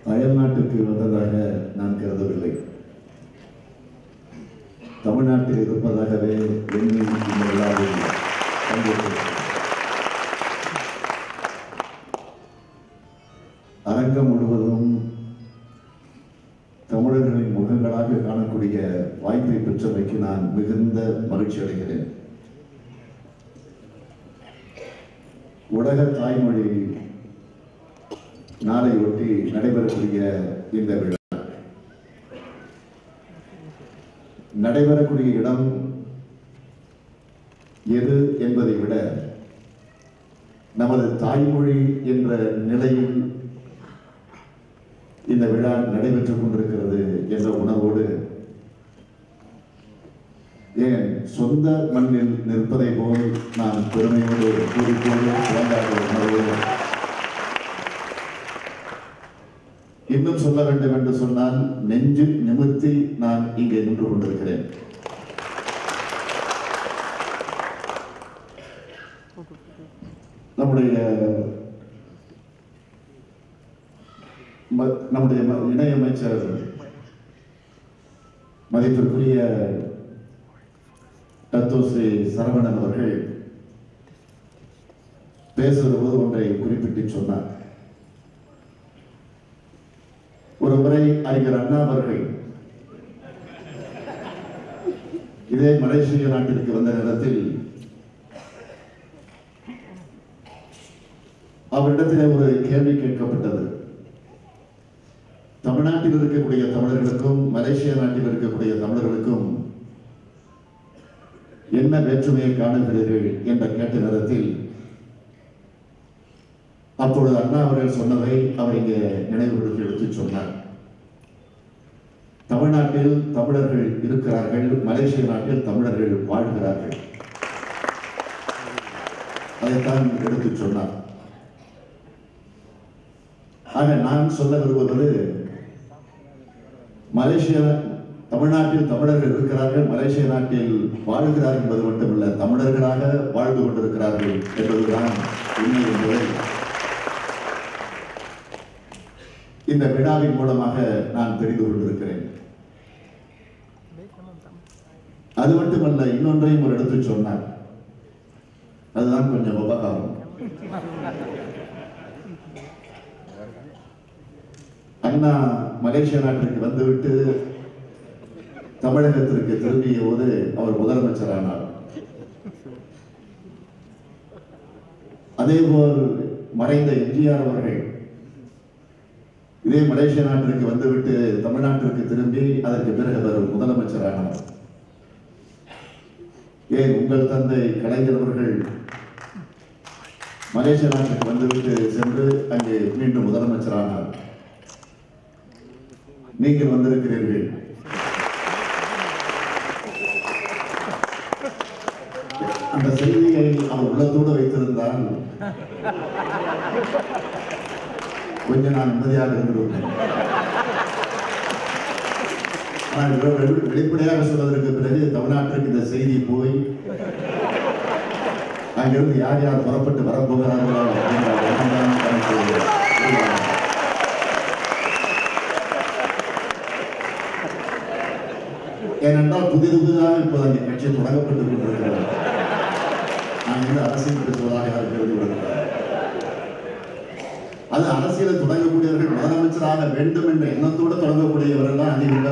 அயல்நாட்டுக்கு வந்ததாக நான் கருதவில்லை. தமிழ்நாட்டில் இருப்பதாகவே எண்ணி இந்த விழாவில் பங்கேற்கிறேன். அரங்கம் முழுவதும் தமிழர்களின் முகங்களாக காணக்கூடிய வாய்ப்பை பெற்றமைக்கு நான் மிகுந்த மகிழ்ச்சி அடைகிறேன். உலக தாய்மொழி நாளை ஒட்டி நடைபெறக்கூடிய இந்த விழா நடைபெறக்கூடிய இடம் எது என்பதை விட நமது தாய்மொழி என்ற நிலையில் இந்த விழா நடைபெற்றுக் கொண்டிருக்கிறது என்ற உணர்வோடு, ஏன் சொந்த மண்ணில் நிற்பதை போல் நான் பெருமையோடு கூறிக்கொண்டு சிறந்தார்கள் உணர்வோடு, இன்னும் சொல்ல வேண்டும் என்று சொன்னால் நெஞ்சில் நிமிர்த்தி நான் இங்கே நின்று கொண்டிருக்கிறேன். நம்முடைய இணையமைச்சர் மதிப்பிற்குரிய டத்தோஸ்ரீ சரவணன் அவர்கள் பேசுகிற போது ஒன்றை குறிப்பிட்டு சொன்னார். ஒரு முறை அறிஞர் அண்ணா அவர்கள் இதே மலேசிய நாட்டிற்கு வந்த நேரத்தில் அவரிடத்திலே ஒரு கேள்வி கேட்கப்பட்டது. தமிழ்நாட்டில் இருக்கக்கூடிய தமிழர்களுக்கும் மலேசிய நாட்டில் இருக்கக்கூடிய தமிழர்களுக்கும் என்ன வேற்றுமையை காணுகிறீர்கள் என்ற கேட்ட நேரத்தில் அப்பொழுது அண்ணா அவர்கள் சொன்னதை அவர் இங்கே நினைவுகளுக்கு எடுத்து சொன்னார். தமிழ்நாட்டில் தமிழர்கள் இருக்கிறார்கள், மலேசிய நாட்டில் தமிழர்கள் வாழ்கிறார்கள். அதைத்தான் எடுத்து சொன்னார். ஆக நான் சொல்ல விரும்புவது, தமிழ்நாட்டில் தமிழர்கள் இருக்கிறார்கள், மலேசிய நாட்டில் வாழ்கிறார்கள் என்பது மட்டுமல்ல, தமிழர்களாக வாழ்ந்து கொண்டிருக்கிறார்கள் என்பதுதான் உண்மை என்பதை இந்த விழாவின் மூலமாக நான் தெரிந்து கொண்டிருக்கிறேன். அது மட்டுமல்ல, இன்னொன்றையும் ஒரு எடுத்து சொன்னார். அதுதான் கொஞ்சம் உபகாரம். அண்ணா மலேசிய நாட்டிற்கு வந்துவிட்டு தமிழகத்திற்கு திரும்பிய போது அவர் முதலமைச்சரானார். அதேபோல் மறைந்த எம்ஜிஆர் அவர்கள் இதே மலேசிய நாட்டிற்கு வந்துவிட்டு தமிழ்நாட்டிற்கு திரும்பி அதற்கு பிறகு அவர் முதலமைச்சரானார். ஏன் உங்கள் தந்தை கலைஞர் அவர்கள் மலேசிய நாட்டிற்கு வந்துவிட்டு சென்று அங்கே மீண்டும் முதலமைச்சரானார். நீங்கள் வந்திருக்கிறீர்கள். அந்த செய்தியை அவர் உள்ளத்தோடு வைத்திருந்தால் கொஞ்சம் நான் நிம்மதியாக இருந்திருப்பேன். ஆனால் வெளிப்படையாக சொல்வதற்கு பிறகு தமிழ்நாட்டிற்கு இந்த செய்தி போய் அங்கிருந்து யார் யார் புறப்பட்டு வரப்போகிறார்களோ ஏனென்றால் புதிதாக இப்போது அங்கே கட்சி தொடங்கப்பட்டுக் கொண்டிருக்கிறது. நான் இந்த அரசியல் பேசுவதாக கருதி வருகிறார். அது அரசியலை தொடங்கக்கூடியவர்கள் முதலமைச்சராக வேண்டும் என்ற எண்ணத்தோடு தொடங்கக்கூடியவர்கள் தான் அதிகம்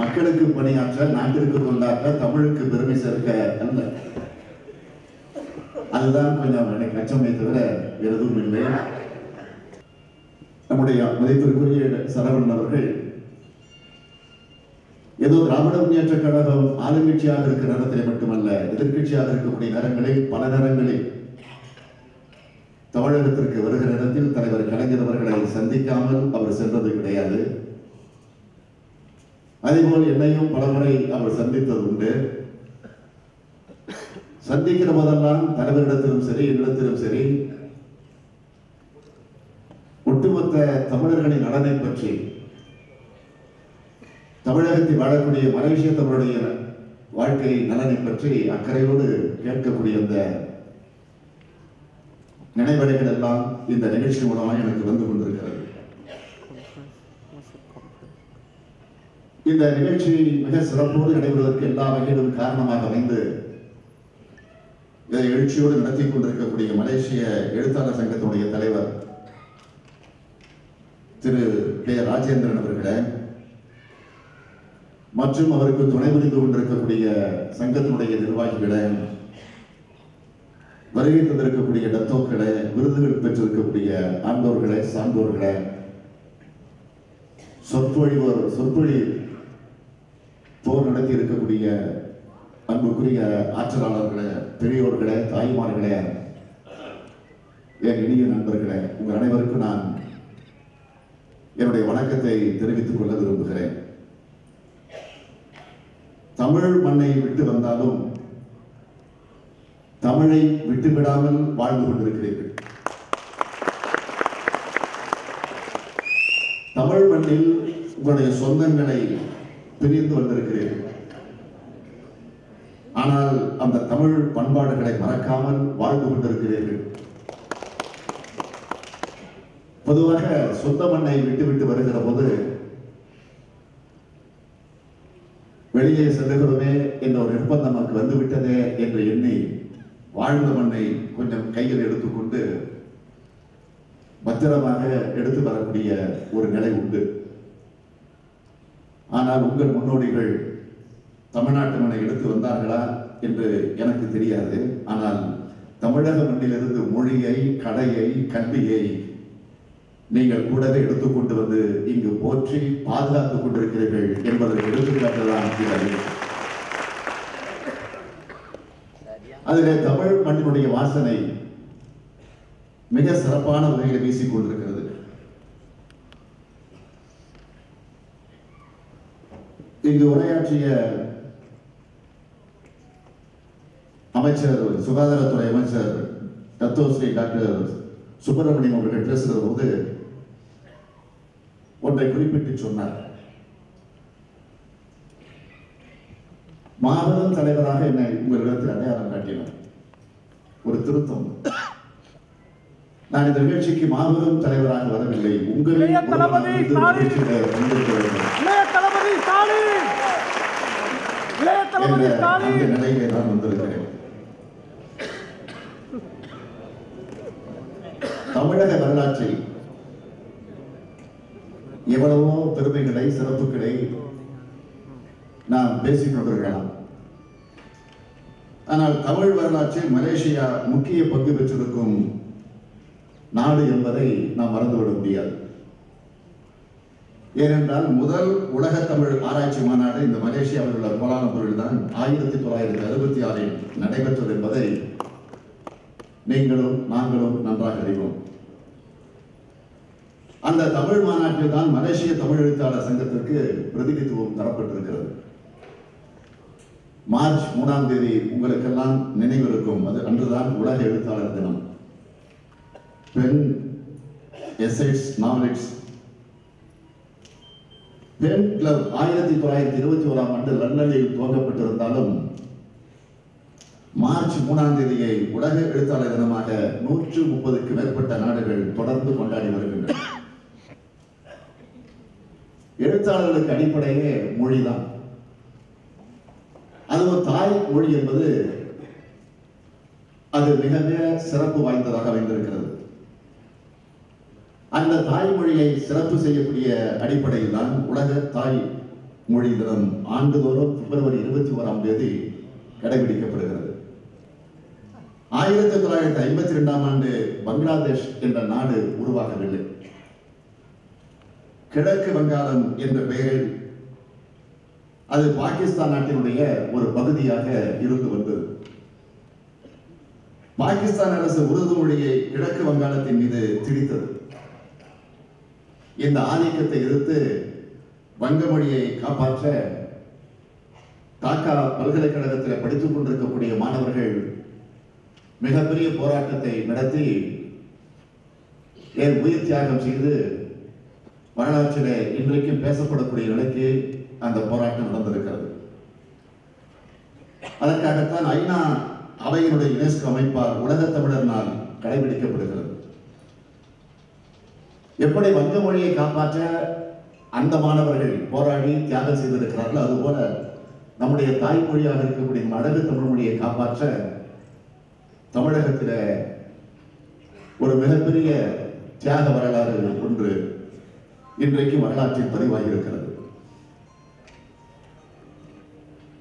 மக்களுக்கு பணியாற்ற, நாட்டிற்கு கொண்டாற்ற, தமிழுக்கு பெருமை சேர்க்க அல்ல. அதுதான் கொஞ்சம் எனக்கு அச்சமே தவிர எதுவும் இல்லை. நம்முடைய மதிப்பிற்குரிய சரவணன் அவர்கள் ஏதோ திராவிட முன்னேற்ற கழகம் ஆளுங்கட்சியாக இருக்கிற நேரத்தில் மட்டுமல்ல, எதிர்கட்சியாக இருக்கக்கூடிய நேரங்களில் பல நேரங்களில் தமிழகத்திற்கு வருகிற இடத்தில் தலைவர் கலைஞர் அவர்களை சந்திக்காமல் அவர் சென்றது கிடையாது. அதேபோல் என்னையும் பலமுறை அவர் சந்தித்தது உண்டு. சந்திக்கிற போதெல்லாம் தலைவரிடத்திலும் சரி, என்னிடத்திலும் சரி, ஒட்டுமொத்த தமிழர்களின் நலனை பற்றி, தமிழகத்தில் வாழக்கூடிய மலேசிய தமிழுடைய வாழ்க்கை நலனை பற்றி அக்கறையோடு கேட்கக்கூடிய அந்த நினைவலைகள் எல்லாம் இந்த நிகழ்ச்சி மூலமாக எனக்கு வந்து கொண்டிருக்கிறது. இந்த நிகழ்ச்சி மிக சிறப்போடு நடைபெறுவதற்கு எல்லா வகையிலும் காரணமாக அமைந்து இதை எழுச்சியோடு நடத்தி கொண்டிருக்கக்கூடிய மலேசிய எழுத்தாளர் சங்கத்தினுடைய தலைவர் திரு கே ராஜேந்திரன் அவர்களே, மற்றும் அவருக்கு துணை புரிந்து கொண்டிருக்கக்கூடிய சங்கத்தினுடைய நிர்வாகிகளே, வருகை தந்திருக்கக்கூடிய டத்தோக்களே, விருதுகள் பெற்றிருக்கக்கூடிய ஆண்டோர்களே, சான்றோர்களே, சொற்பொழி போர் நடத்தி இருக்கக்கூடிய அன்புக்குரிய ஆற்றலாளர்களே, பெரியோர்களே, தாய்மார்களே, என் இனிய நண்பர்களே, உங்கள் அனைவருக்கும் நான் என்னுடைய வணக்கத்தை தெரிவித்துக் கொள்ள விரும்புகிறேன். தமிழ் மண்ணை விட்டு வந்தாலும் தமிழை விட்டுவிடாமல் வாழ்ந்து கொண்டிருக்கிறீர்கள். தமிழ் மண்ணில் உங்களுடைய சொந்தங்களை பிரிந்து வந்திருக்கிறீர்கள். ஆனால் அந்த தமிழ் பண்பாடுகளை மறக்காமல் வாழ்ந்து கொண்டிருக்கிறீர்கள். பொதுவாக சொந்த மண்ணை விட்டு வருகிற போது வெளியே செல்லுகிறோமே என்ற ஒரு நிர்பந்தம் நமக்கு வந்துவிட்டதே என்று எண்ணி வாழ்ந்த மண்ணை கொஞ்சம் கையில் எடுத்துக்கொண்டு பத்திரமாக எடுத்து வரக்கூடிய ஒரு நிலை உண்டு. ஆனால் உங்கள் முன்னோடிகள் தமிழ்நாட்டு மண்ணை எடுத்து வந்தார்களா என்று எனக்கு தெரியாது. ஆனால் தமிழக மண்ணிலிருந்து மொழியை, கலையை, கல்வியை நீங்கள் கூடவே எடுத்துக்கொண்டு வந்து இங்கு போற்றி பாதுகாத்துக் கொண்டிருக்கிறீர்கள் என்பதற்கு எடுத்துக்காட்டுதான் அதிலே தமிழ் மண்ணினுடைய வாசனை மிக சிறப்பான வகையில் வீசிக் கொண்டிருக்கிறது. இங்கு உரையாற்றிய அமைச்சர், சுகாதாரத்துறை அமைச்சர் டத்தோஸ்ரீ டாக்டர் சுப்பிரமணியம் அவர்கள் பேசுகிற போது ஒன்றை குறிப்பிட்டு சொன்னார். மாபெரும் தலைவராக என்னை உங்களிடத்தில் அடையாளம் காட்டினார். ஒரு திருத்தம், நான் இந்த நிகழ்ச்சிக்கு மாபெரும் தலைவராக வரவில்லை, உங்களின் நிலையிலே நான் வந்திருக்கிறேன். தமிழக வரலாற்றில் எவ்வளவோ பெருமைகளை, சிறப்புகளை நாம் பேசிக் கொண்டிருக்கலாம். ஆனால் தமிழ் வரலாற்றில் மலேசியா முக்கிய பங்கு பெற்றிருக்கும் நாடு என்பதை நாம் மறந்துவிட முடியாது. ஏனென்றால் முதல் உலக தமிழ் ஆராய்ச்சி மாநாடு இந்த மலேசியாவில் உள்ள கோலாலம்பூரில் தான் 1966 நடைபெற்றது என்பதை நீங்களும் நாங்களும் நன்றாக அறிவோம். அந்த தமிழ் மாநாட்டில் தான் மலேசிய தமிழ் எழுத்தாளர் சங்கத்திற்கு பிரதிநிதித்துவம் தரப்பட்டிருக்கிறது. மார்ச் 3ஆம் தேதி உங்களுக்கெல்லாம் நினைவிருக்கும், அது அன்றுதான் உலக எழுத்தாளர் தினம். பென், எசைட்ஸ், நாவலிட்ஸ், பென் கிளப் 1921ஆம் ஆண்டு லண்டனில் துவங்கப்பட்டிருந்தாலும் மார்ச் 3ஆம் தேதியை உலக எழுத்தாளர் தினமாக 130க்கு மேற்பட்ட நாடுகள் தொடர்ந்து கொண்டாடி வருகின்றன. எழுத்தாளர்களுக்கு அடிப்படையே மொழிதான். அதுவும் தாய் மொழி என்பது அது மிக மிக சிறப்பு வாய்ந்ததாக அமைந்திருக்கிறது. அந்த தாய்மொழியை சிறப்பு செய்யக்கூடிய அடிப்படையில் தான் உலக தாய் மொழி தினம் ஆண்டுதோறும் பிப்ரவரி 21ஆம் தேதி கடைபிடிக்கப்படுகிறது. 1952ஆம் ஆண்டு பங்களாதேஷ் என்ற நாடு உருவாகவில்லை. கிழக்கு வங்காளம் என்ற பெயரில் அது பாகிஸ்தான் நாட்டினுடைய ஒரு பகுதியாக இருந்து வந்தது. பாகிஸ்தான் அரசு உருது மொழியை கிழக்கு வங்காளத்தின் மீது திணித்தது. இந்த ஆதிக்கத்தை எதிர்த்து வங்க மொழியை காப்பாற்ற டாக்கா பல்கலைக்கழகத்தில் படித்துக் கொண்டிருக்கக்கூடிய மாணவர்கள் மிகப்பெரிய போராட்டத்தை நடத்தி உயிர் தியாகம் செய்து வரலாற்றிலே இன்றைக்கும் பேசப்படக்கூடிய நிலைக்கு அந்த போராட்டம் நடந்திருக்கிறது. அதற்காகத்தான் ஐநா அவையினுடைய யுனெஸ்கோ அமைப்பால் உலக தமிழர் நாள் கடைபிடிக்கப்படுகிறது. எப்படி வங்க மொழியை காப்பாற்ற அந்த மாணவர்கள் போராடி தியாகம் செய்திருக்கிறார்கள். அதுபோல நம்முடைய தாய்மொழியாக இருக்கக்கூடிய அழகு தமிழ் மொழியை காப்பாற்ற தமிழகத்தில் ஒரு மிகப்பெரிய தியாக வரலாறு ஒன்று இன்றைக்கு வரலாற்றில் பதிவாகி இருக்கிறது.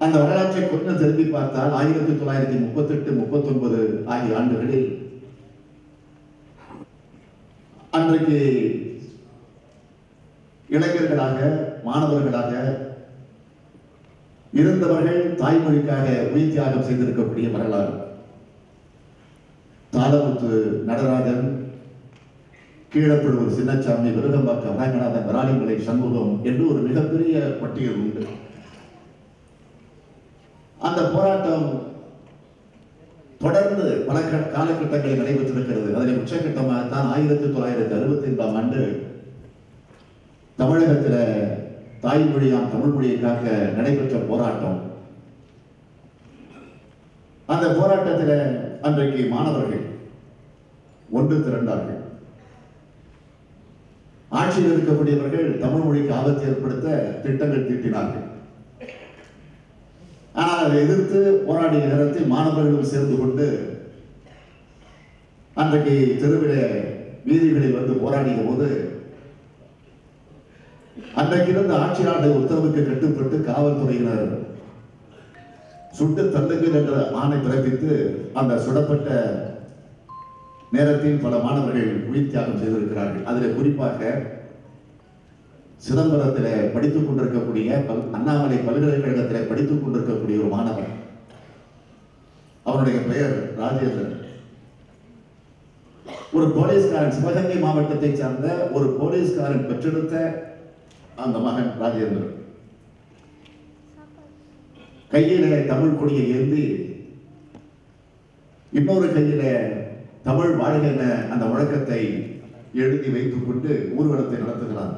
அந்த வரலாற்றை கொஞ்சம் திரும்பி பார்த்தால் 1938, 39 ஆகிய ஆண்டுகளில் அன்றைக்கு இளைஞர்களாக மாணவர்களாக இருந்தவர்கள் தாய்மொழிக்காக உயிர் தியாகம் செய்திருக்கக்கூடிய வரலாறு. தாளமுத்து நடராஜன், கீழப்பழுவூர் சின்னசாமி, விருகம்பாக்கம் ரங்கநாதன், விராலிமலை சண்முகம் என்று ஒரு மிகப்பெரிய பட்டியல் உண்டு. அந்த போராட்டம் தொடர்ந்து பல காலகட்டங்களில் நடைபெற்றிருக்கிறது. அதில் உச்சகட்டமாகத்தான் 1965ஆம் ஆண்டு தமிழகத்தில் தாய்மொழியாம் தமிழ் மொழியை காக்க நடைபெற்ற போராட்டம். அந்த போராட்டத்தில் அன்றைக்கு மாணவர்கள் ஒன்று திரண்டார்கள். ஆட்சியில் இருக்கக்கூடியவர்கள் தமிழ் மொழிக்கு ஆபத்து ஏற்படுத்த திட்டங்கள் தீட்டினார்கள். ஆனால் அதை எதிர்த்து போராடிய நேரத்தில் மாணவர்களும் சேர்ந்து கொண்டு அன்றைக்கு தெருவில வீதிகளில் வந்து போராடிய போது அன்றைக்கு இருந்த ஆட்சியாளர் உத்தரவுக்கு கட்டுப்பட்டு காவல்துறையினர் சுட்டு தள்ளுங்கள் என்ற ஆணை பிறப்பித்து அந்த சுடப்பட்ட நேரத்தில் பல மாணவர்கள் உயிர் தியாகம் செய்திருக்கிறார்கள். அதில் குறிப்பாக சிதம்பரத்தில் படித்துக் கொண்டிருக்கக்கூடிய அண்ணாமலை பல்கலைக்கழகத்தில் படித்துக் கொண்டிருக்கக்கூடிய ஒரு மாணவர், அவருடைய பெயர் ராஜேந்திரன். ஒரு போலீஸ்காரன், சிவகங்கை மாவட்டத்தை சார்ந்த ஒரு போலீஸ்காரன் பெற்றெடுத்த அந்த மகன் ராஜேந்திரன் கையில தமிழ் கொடியை ஏந்தி இன்னொரு கையில தமிழ் வாழ்க என அந்த முழக்கத்தை எழுதி வைத்துக் கொண்டு ஊர்வலத்தை நடத்துகிறார்.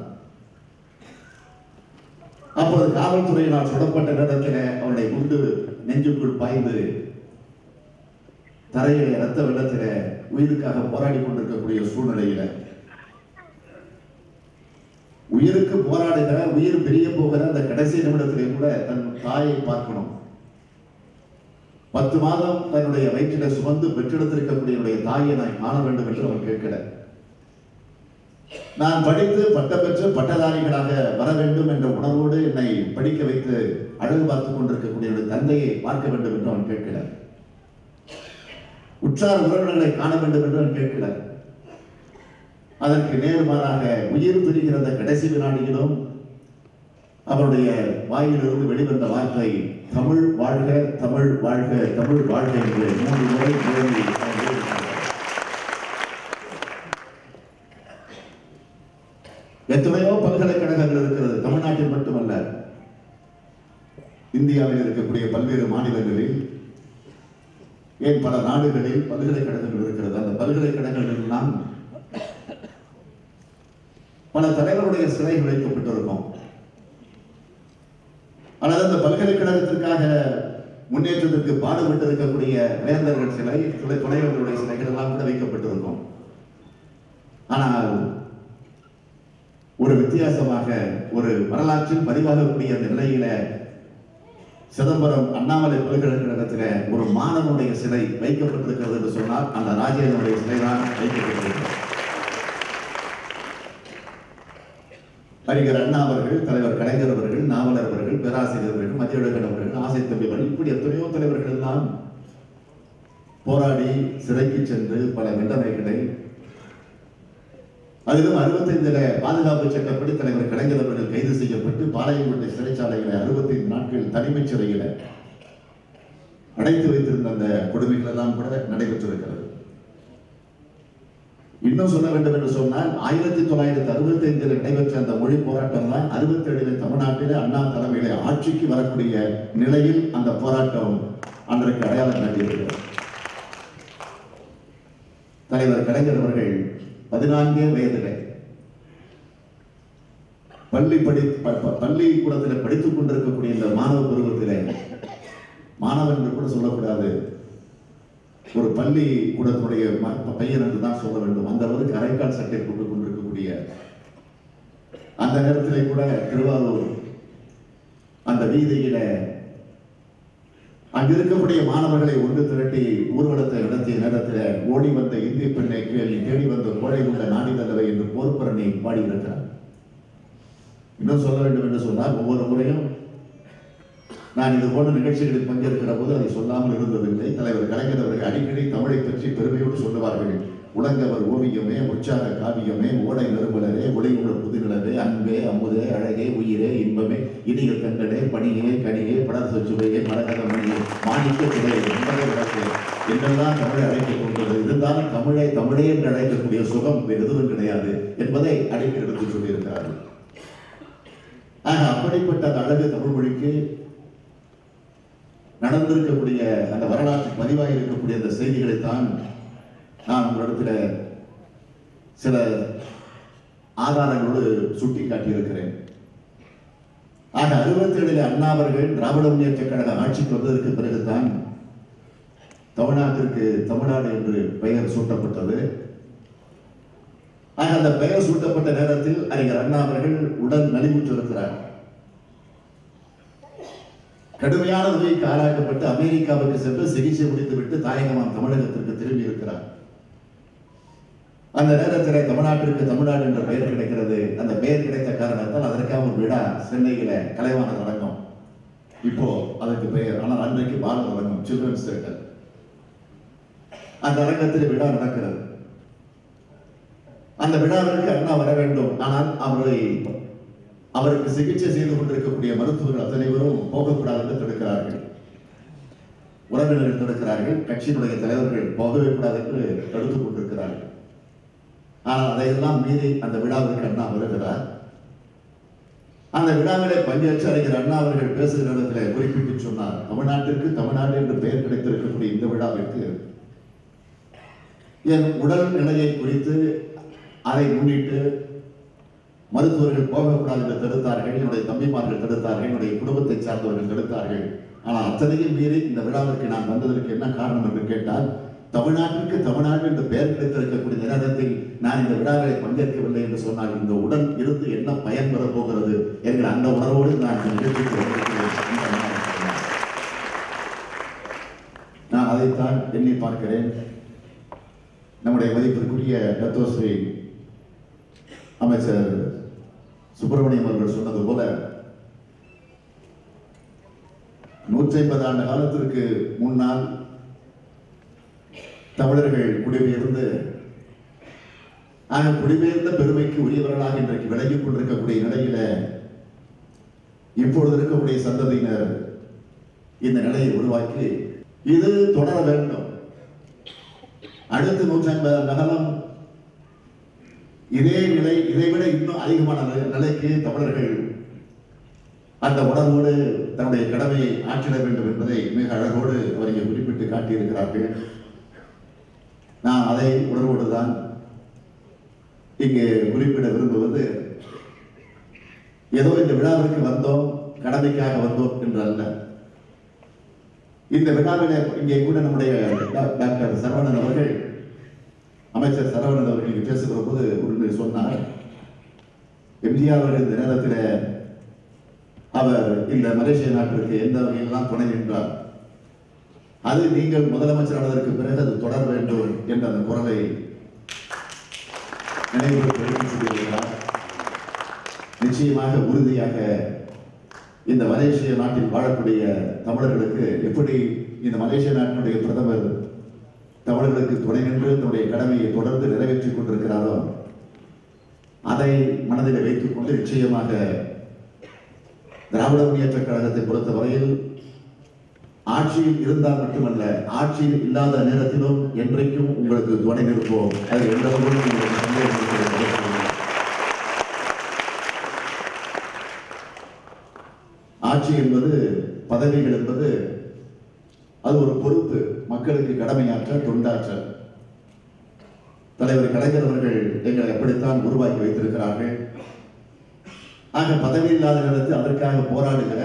அப்போது காவல்துறையினால் சுடப்பட்ட நேரத்தில் அவருடைய குண்டு நெஞ்சுக்குள் பாய்ந்து தரையில இரத்த வெள்ளத்தில் உயிருக்காக போராடி கொண்டிருக்கக்கூடிய சூழ்நிலையில உயிருக்கு போராடுகிற, உயிர் பிரிய போகிற அந்த கடைசி நிமிடத்திலே கூட தன் தாயை பார்க்கணும். 10 மாதம் தன்னுடைய வயிற்றில சுமந்து பெற்றெடுத்திருக்கக்கூடிய தாயை நான் காண வேண்டும் என்று அவன் கேட்கல. நான் படித்து பட்டம் பெற்று பட்டதாரிகளாக வர வேண்டும் என்ற உணர்வோடு என்னை படிக்க வைத்து அழகு பார்த்துக் கொண்டிருக்கக்கூடிய தந்தையை பார்க்க வேண்டும் என்று அவன் கேட்கல. உற்றார் உறவினர்களை காண வேண்டும் என்று அவன் கேட்கல. அதற்கு நேர்மாறாக உயிர் பிரிகிற அந்த கடைசி வினாடியிலும் அவருடைய வாயிலிருந்து வெளிவந்த வார்த்தை தமிழ் வாழ்க, தமிழ் வாழ்க, தமிழ் வாழ்க என்று 3 முறை கூறி எத்தனையோ பல்கலைக்கழகங்கள் இருக்கிறது. தமிழ்நாட்டில் மட்டுமல்ல, இந்தியாவில் இருக்கக்கூடிய பல்வேறு மாநிலங்களில், ஏன் பல நாடுகளில் பல்கலைக்கழகங்கள் இருக்கிறது. அந்த பல்கலைக்கழகங்கள் எல்லாம் பல தலைவருடைய சிலைகள் வைக்கப்பட்டிருக்கும். அல்லது அந்த பல்கலைக்கழகத்திற்காக முன்னேற்றத்திற்கு பாடுபட்டு இருக்கக்கூடிய வேந்தர்கள் சிலை, துணைவர்களுடைய சிலைகள் எல்லாம் கூட வைக்கப்பட்டிருக்கும். ஆனால் ஒரு வித்தியாசமாக ஒரு வரலாற்றில் பதிவாகக்கூடிய அந்த நிலையில சிதம்பரம் அண்ணாமலை பல்கலைக்கழகத்தில் ஒரு மாணவனுடைய சிலை வைக்கப்பட்டிருக்கிறது என்று சொன்னால் அந்த ராஜேந்திரனுடைய சிலைதான் வைக்கப்பட்டிருக்கிறது. அறிஞர் அண்ணா அவர்கள், தலைவர் கலைஞர் அவர்கள், நாவலர் அவர்கள், பேராசிரியர் அவர்கள், மதியழகன் அவர்கள், ஆசைத்தம்பி அவர்கள், இப்படி எத்தனையோ தலைவர்கள் எல்லாம் போராடி சிறைக்கு சென்று பல தண்டனைகளை, அதிலும் 65 பாதுகாப்பு சட்டப்படி தலைவர் கலைஞர் அவர்கள் கைது செய்யப்பட்டு பாளையங்கோட்டை சிறைச்சாலையில 65 நாட்கள் தனிமைச் சிறையில அடைத்து வைத்திருந்த அந்த கொடுமைகள் எல்லாம் கூட நடைபெற்றிருக்கிறது. இன்னும் சொல்ல வேண்டும் என்று சொன்னால் 1965 நடைபெற்ற அந்த மொழி போராட்டம் தான் 67 தமிழ்நாட்டில் அண்ணா தலைமையில ஆட்சிக்கு வரக்கூடிய நிலையில் அந்த போராட்டம் அன்றைக்கு அடையாளம் காட்டியிருக்கிறது. தலைவர் கலைஞர் அவர்கள் 14 வயதில் பள்ளிக்கூடத்தில் படித்துக் கொண்டிருக்கக்கூடிய இந்த மாணவ பருவத்திலே, மாணவன் என்று கூட சொல்லக்கூடாது, ஒரு பள்ளி கூடத்துடைய பையன் என்று தான் சொல்ல வேண்டும். அந்த அளவுக்கு அரைக்கால் சட்டை போட்டுக் கொண்டிருக்கக்கூடிய அந்த நேரத்திலே கூட திருவாரூர் அந்த வீதியில அங்கு இருக்கக்கூடிய மாணவர்களை ஒன்று திரட்டி ஊர்வலத்தை நடத்திய நேரத்தில் ஓடி வந்த இந்திய பெண்ணை தேடி வந்த கோழை உள்ள நாடிதல்லவை என்று போர்ப்பரணி பாடியிருக்கிறார். இன்னும் சொல்ல வேண்டும் என்று சொன்னால், ஒவ்வொரு முறையும் நான் இது போன்ற நிகழ்ச்சிகளில் பங்கேற்கிற போது அதை சொல்லாமல் இருந்ததில்லை. தலைவர் கலைஞர் அவர்கள் அடிக்கடி தமிழை பற்றி பெருமையோடு சொல்லுவார்கள். உலங்கவர் ஓவியமே, உற்சாக காவியமே, ஓடை நறுமலரே, ஒளியுள்ள புதுநிலவே, அன்பே, அமுதே, அழகே, உயிரே, இன்பமே, இனிய கண்களே, பணியே, கனியே, படர்ந்த சுவையே, மரகத மணியே, மாணிக்க துறையே, என்பதை விளக்கே என்றெல்லாம் தமிழை அழைத்துக் கொண்டது. இருந்தாலும் தமிழே என்று அழைக்கக்கூடிய சுகம் வேறு எதுவும் கிடையாது என்பதை அடிக்கடி எடுத்து சொல்லியிருக்கிறார்கள். ஆக அப்படிப்பட்ட அந்த அழகு தமிழ் மொழிக்கு நடந்திருக்கக்கூடிய அந்த வரலாற்றில் பதிவாக இருக்கக்கூடிய அந்த செய்திகளைத்தான் நான் உங்களிடத்தில் சில ஆதாரங்களோடு சுட்டி காட்டியிருக்கிறேன். ஆக 67 அண்ணா அவர்கள் திராவிட முன்னேற்ற கழக ஆட்சிக்கு வந்ததற்கு பிறகுதான் தமிழ்நாட்டிற்கு தமிழ்நாடு என்று பெயர் சூட்டப்பட்டது. ஆக அந்த பெயர் சூட்டப்பட்ட நேரத்தில் அறிஞர் அண்ணா அவர்கள் உடல் நலிவுற்றிருக்கிறார். கடுமையான நோய்க்கு ஆளாக்கப்பட்டு அமெரிக்காவுக்கு சென்று சிகிச்சை முடித்துவிட்டு தாயகமான தமிழகத்திற்கு திரும்பி இருக்கிறார். அந்த நேரத்தில் தமிழ்நாட்டிற்கு தமிழ்நாடு என்ற பெயர் கிடைக்கிறது. அந்த பெயர் கிடைத்த காரணத்தால் அதற்காக ஒரு விழா சென்னையில கலைவாணர் அரங்கம், இப்போ அதற்கு பெயர், ஆனால் அன்றைக்கு பாரத அரங்கம், சில்ட்ரன்ஸ் தியேட்டர். அந்த அரங்கத்தில் விழா நடக்கிறது. அந்த விழாவிற்கு அண்ணா வர வேண்டும். ஆனால் அவருக்கு சிகிச்சை செய்து கொண்டிருக்கக்கூடிய மருத்துவர்கள் அத்தனை பேரும் போகக்கூடாது என்று தடுக்கிறார்கள். உறவினர்கள் தடுக்கிறார்கள், கட்சியினுடைய தலைவர்கள் போகவே கூடாது என்று தடுத்துக் கொண்டிருக்கிறார்கள். ஆனால் அதையெல்லாம் மீறி அந்த விழாவிற்கு அண்ணா வருகிறார். அந்த விழாவிலே பங்கேற்று அறிஞர் அண்ணா அவர்கள் பேசுகிற இடத்துல குறிப்பிட்டு சொன்னார், தமிழ்நாட்டிற்கு தமிழ்நாடு என்று பெயர் கிடைத்திருக்கக்கூடிய இந்த விழாவிற்கு என் உடல் நிலையை குறித்து அதை முன்னிட்டு மருத்துவர்கள் போகக்கூடாது என்று தடுத்தார்கள், என்னுடைய தம்பிமார்கள் தடுத்தார்கள், என்னுடைய குடும்பத்தை சார்ந்தவர்கள் தடுத்தார்கள். ஆனால் அத்தனையும் மீறி இந்த விழாவிற்கு நான் வந்ததற்கு என்ன காரணம் என்று கேட்டால், தமிழ்நாட்டிற்கு தமிழ்நாடு என்று பெயர் கிடைத்திருக்கக்கூடிய நேரத்தில் நான் இந்த விழாவில் பங்கேற்கவில்லை என்று சொன்னால் இந்த உடல் இருந்து என்ன பயன் பெற போகிறது என்கிற அந்த உணர்வோடு நான் நான் அதைத்தான் எண்ணி பார்க்கிறேன். நம்முடைய மதிப்பிற்குரிய தத்துவஸ்ரீ அமைச்சர் சுப்பிரமணியம் அவர்கள் சொன்னது போல 150 ஆண்டு காலத்திற்கு முன்னால் தமிழர்கள் குடிபெயர்ந்து குடிபெயர்ந்த பெருமைக்கு உரியவர்களாக இன்றைக்கு விளங்கிக் கொண்டிருக்கக்கூடிய நிலையில இப்பொழுது இருக்கக்கூடிய சந்ததியினர் இந்த நிலையை உருவாக்கி இது தொடர வேண்டும். அடுத்த 150 நகரம் இதே நிலை, இதைவிட இன்னும் அதிகமான நிலைக்கு தமிழர்கள் அந்த உணர்வோடு தன்னுடைய கடமையை ஆற்றிட வேண்டும் என்பதை மிக அழகோடு அவர் இங்கே குறிப்பிட்டு காட்டியிருக்கிறார்கள். நான் அதை உணர்வோடுதான் இங்கே குறிப்பிட விரும்புவது, ஏதோ இந்த விழாவிற்கு வந்தோம், கடமைக்காக வந்தோம் என்று அல்ல. இந்த விழாவில் இங்கே கூட நம்முடைய டாக்டர் சரவணன் அவர்கள், அமைச்சர் சரவணன் அவர்கள் இங்கே பேசுகிற போது ஒன்று சொன்னார். எம்ஜிஆர் அவர்கள் இந்த நேரத்தில் அவர் இந்த மலேசிய நாட்டிற்கு எந்த வகையிலாம் துணை நின்றார், அது நீங்கள் முதலமைச்சர் ஆனதற்கு பிறகு அது தொடர வேண்டும் என்ற அந்த குரலை நினைவுபடுத்தி சொல்லியிருக்கிறார். நிச்சயமாக உறுதியாக இந்த மலேசிய நாட்டில் வாழக்கூடிய தமிழர்களுக்கு எப்படி இந்த மலேசிய நாட்டினுடைய பிரதமர் தமிழர்களுக்கு துணை நின்று தன்னுடைய கடமையை தொடர்ந்து நிறைவேற்றிக் கொண்டிருக்கிறாரோ அதை மனதில் வைத்துக் கொண்டு நிச்சயமாக திராவிட முன்னேற்ற கழகத்தை பொறுத்தவரையில் ஆட்சியில் இருந்தால் மட்டுமல்ல, ஆட்சியில் இல்லாத நேரத்திலும் என்றைக்கும் உங்களுக்கு துணை நிற்போம். அது எந்த ஆட்சி என்பது, பதவிகள் என்பது அது ஒரு பொறுப்பு, மக்களுக்கு கடமையாற்ற, தொண்டாற்ற. தலைவர் கலைஞர் அவர்கள் எங்களை அப்படித்தான் உருவாக்கி வைத்திருக்கிறார்கள். ஆக பதவி இல்லாத நேரத்தில் அதற்காக போராடுகிற,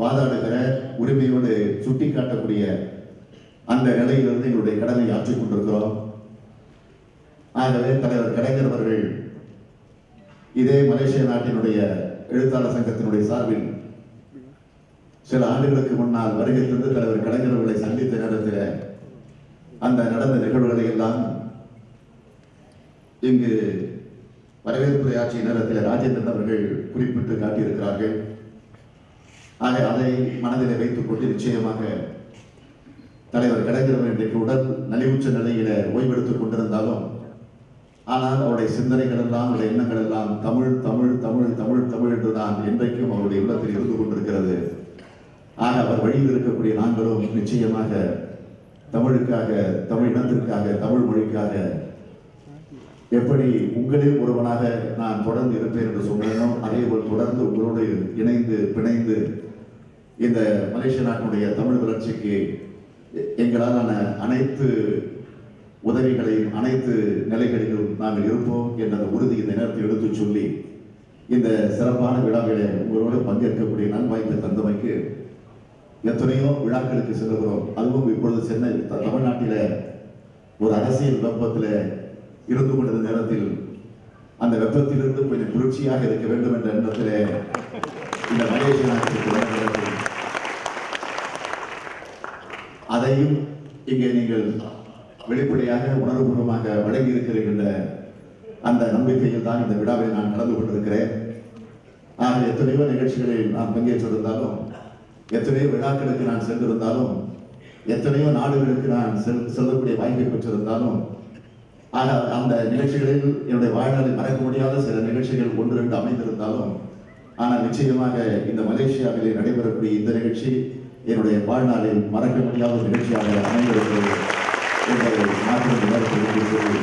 வாதாடுகிற, உரிமையோடு சுட்டி காட்டக்கூடிய அந்த நிலையிலிருந்து எங்களுடைய கடமையை ஆற்றிக் கொண்டிருக்கிறோம். ஆகவே தலைவர் கலைஞர் அவர்கள் இதே மலேசிய நாட்டினுடைய எழுத்தாளர் சங்கத்தினுடைய சார்பில் சில ஆண்டுகளுக்கு முன்னால் வருகை தந்து தலைவர் கலைஞர் அவர்களை சந்தித்த நேரத்தில் அந்த நடந்த நிகழ்வுகளை எல்லாம் இங்கு வரவேற்புரை ஆற்றிய நேரத்தில் ராஜேந்திரன் அவர்கள் குறிப்பிட்டு காட்டியிருக்கிறார்கள். ஆக அதை மனதிலே வைத்துக் கொண்டு நிச்சயமாக தலைவர் கலைஞர் இன்றைக்கு உடல் நலிவுற்ற நிலையில ஓய்வெடுத்துக் கொண்டிருந்தாலும், ஆனால் அவருடைய சிந்தனைகள் எல்லாம், அவருடைய எண்ணங்கள் எல்லாம் தமிழ் தமிழ் தமிழ் தமிழ் தமிழ் என்றுதான் என்றைக்கும் அவருடைய உள்ளத்தில் இருந்து கொண்டிருக்கிறது. ஆக அவர் வழியில் இருக்கக்கூடிய நாங்களும் நிச்சயமாக தமிழுக்காக, தமிழ் இனத்திற்காக, தமிழ் மொழிக்காக எப்படி உங்களில் ஒருவனாக நான் தொடர்ந்து இருப்பேன் என்று சொன்னேனோ அதே போல் தொடர்ந்து உங்களோடு இணைந்து பிணைந்து இந்த மலேசிய நாட்டினுடைய தமிழ் வளர்ச்சிக்கு எங்களாலான அனைத்து உதவிகளையும் அனைத்து நிலைகளிலும் நாங்கள் இருப்போம் என்ற உறுதி இந்த நேரத்தில் எடுத்துச் சொல்லி இந்த சிறப்பான விழாவிலே உங்களோடு பங்கேற்கக்கூடிய நல்வாய்ப்பை தந்தமைக்கு எத்தனையோ விழாக்களுக்கு செல்கிறோம். அதுவும் இப்பொழுது சென்னை தமிழ்நாட்டில ஒரு அரசியல் வெப்பத்தில் இருந்து கொண்டிருந்த நேரத்தில் அந்த வெப்பத்திலிருந்து கொஞ்சம் குளிர்ச்சியாக இருக்க வேண்டும் என்ற எண்ணத்திலே இந்த மலேசிய நாட்டிற்கு அதையும் இங்கே நீங்கள் வெளிப்படையாக உணர்வுபூர்வமாக வழங்கி இருக்கிறீர்கள் அந்த நம்பிக்கையில் தான் இந்த விழாவில் நான் கலந்து கொண்டிருக்கிறேன். ஆக எத்தனையோ நிகழ்ச்சிகளில் நான் பங்கேற்றிருந்தாலும், எத்தனையோ விழாக்களுக்கு நான் சென்றிருந்தாலும், எத்தனையோ நாடுகளுக்கு நான் செல்லக்கூடிய வாய்ப்பை பெற்றிருந்தாலும், ஆக அந்த நிகழ்ச்சிகளில் என்னுடைய வாழ்நாளில் மறக்க முடியாத சில நிகழ்ச்சிகள் ஒன்று இரண்டு அமைந்திருந்தாலும், ஆனால் நிச்சயமாக இந்த மலேசியாவிலே நடைபெறக்கூடிய இந்த நிகழ்ச்சி என்னுடைய வாழ்நாளில் மறக்க முடியாத நிகழ்ச்சியாக அமைந்திருக்கிறது என்பதை மாற்றம் சொல்லி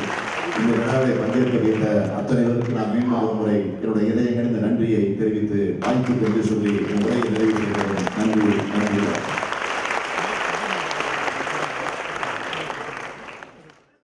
இந்த விழாவை பங்கேற்க வைத்த அத்தனை பேருக்கு நான் மீண்டும் ஒரு முறை என்னுடைய இதயங்களின் நன்றியை தெரிவித்து வாய்ப்பு என்று சொல்லி உரையை நிறைவு